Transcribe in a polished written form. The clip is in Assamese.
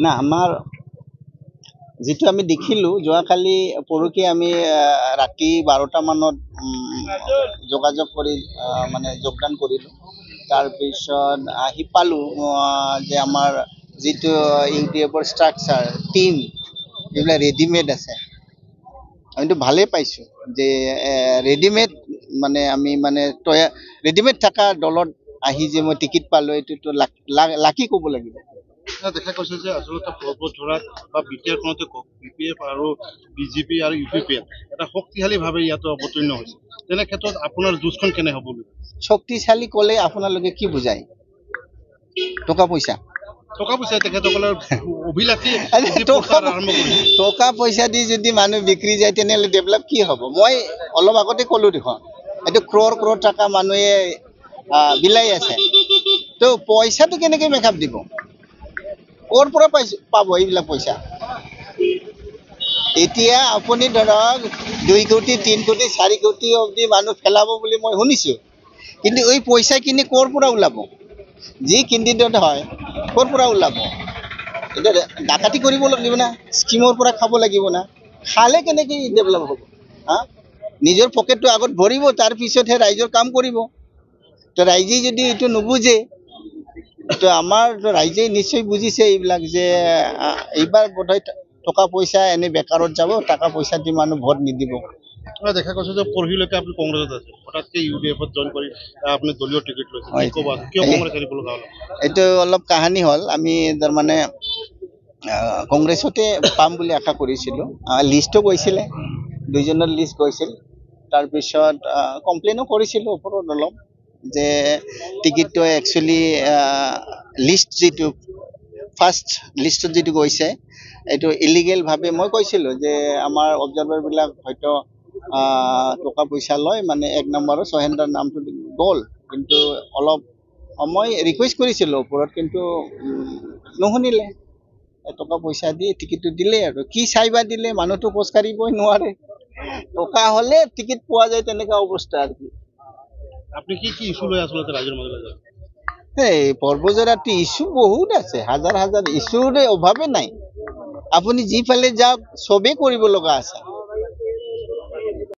না আমাৰ যিটো আমি দেখিলোঁ যোৱাকালি পৰহি আমি ৰাতি 12টা মানত যোগাযোগ কৰি মানে যোগদান কৰিলোঁ। তাৰপিছত আহি পালোঁ যে আমাৰ যিটো ইউডিএফৰ ষ্ট্ৰাকচাৰ টিম এইবিলাক ৰেডিমেড আছে। আমিতো ভালেই পাইছোঁ যে ৰেডিমেড মানে আমি মানে ৰেডিমেড থকা দলত আহি যে মই টিকেট পালোঁ এইটোতো লাকি ক'ব লাগিব। দেখা গৈছে যে আচলতে পৰ্বতঝৰাত বা বিটিআৰখনতে কওক বিপিএফ আৰু বিজেপি আৰু ইউপিপিএল এটা শক্তিশালীভাৱে ইয়াতো অৱতীৰ্ণ হৈছে। তেনে ক্ষেত্ৰত আপোনাৰ যুঁজখন কেনে হ'ব? শক্তিশালী ক'লে আপোনালোকে কি বুজায়? টকা পইচা তেখেতসকলৰ অভিলাষী টকা পইচা দি যদি মানুহ বিক্ৰী যায় তেনেহ'লে ডেভেলপ কি হ'ব? মই অলপ আগতে ক'লোঁ দেখোন এইটো ক্ৰ'ৰ টকা মানুহে বিলাই আছে। তো পইচাটো কেনেকৈ মেকআপ দিব? ক'ৰ পৰা পাব এইবিলাক পইচা? এতিয়া আপুনি ধৰক 2 কোটি 3 কোটি 4 কোটি অবধি মানুহ পেলাব বুলি মই শুনিছোঁ। কিন্তু এই পইচাখিনি ক'ৰ পৰা ওলাব? যি কেণ্ডিডেট হয় ক'ৰ পৰা ওলাব? এতিয়া ডাকাতি কৰিব লাগিব না, স্কিমৰ পৰা খাব লাগিব না। খালে কেনেকৈ ডেভেলপ হ'ব? নিজৰ পকেটটো আগত ভৰিব, তাৰপিছতহে ৰাইজৰ কাম কৰিব। তো ৰাইজে যদি এইটো নুবুজে তো আমাৰ ৰাইজে নিশ্চয় বুজিছে এইবিলাক যে এইবাৰ বোধহয় টকা পইচা এনে বেকাৰত যাব, টকা পইচা দি মানুহ ভোট নিদিব। দেখা গৈছে যে পৰহিলৈকে আপুনি কংগ্ৰেছত আছে, হঠাৎকে ইউডিএফত জইন কৰি আপুনি দলীয় টিকেট লৈছে। কিয় কংগ্ৰেছ এৰিব লগা হ'ল? এইটো অলপ কাহানী হ'ল। আমি তাৰমানে কংগ্ৰেছতে পাম বুলি আশা কৰিছিলোঁ। লিষ্টটো গৈছিলে, 2জনৰ লিষ্ট গৈছিল। তাৰপিছত কমপ্লেইনো কৰিছিলোঁ ওপৰত অলপ যে টিকেটটো একচুৱেলি লিষ্ট যিটো ফাৰ্ষ্ট লিষ্টত যিটো গৈছে এইটো ইলিগেলভাৱে মই কৈছিলোঁ যে আমাৰ অবজাৰ্ভাৰবিলাক হয়তো টকা পইচা লয়, মানে 1 নম্বৰৰ সহেন্দ্ৰৰ নামটো গ'ল। কিন্তু অলপ মই ৰিকুৱেষ্ট কৰিছিলোঁ ওপৰত, কিন্তু নুশুনিলে। টকা পইচা দি টিকেটটো দিলে আৰু কি চাইবা দিলে, মানুহটো খোজকাঢ়িবই নোৱাৰে। টকা হ'লে টিকেট পোৱা যায়, তেনেকুৱা অৱস্থা আৰু কি। আপুনি কি ইছ্যু লৈ আচলতে ৰাইজৰ মাজলৈ? এই পৰ্বতঝৰাত ইছ্যু বহুত আছে, হাজাৰ হাজাৰ ইছ্যুৰ অভাৱে নাই। আপুনি যিফালে যাওক চবেই কৰিব লগা আছে।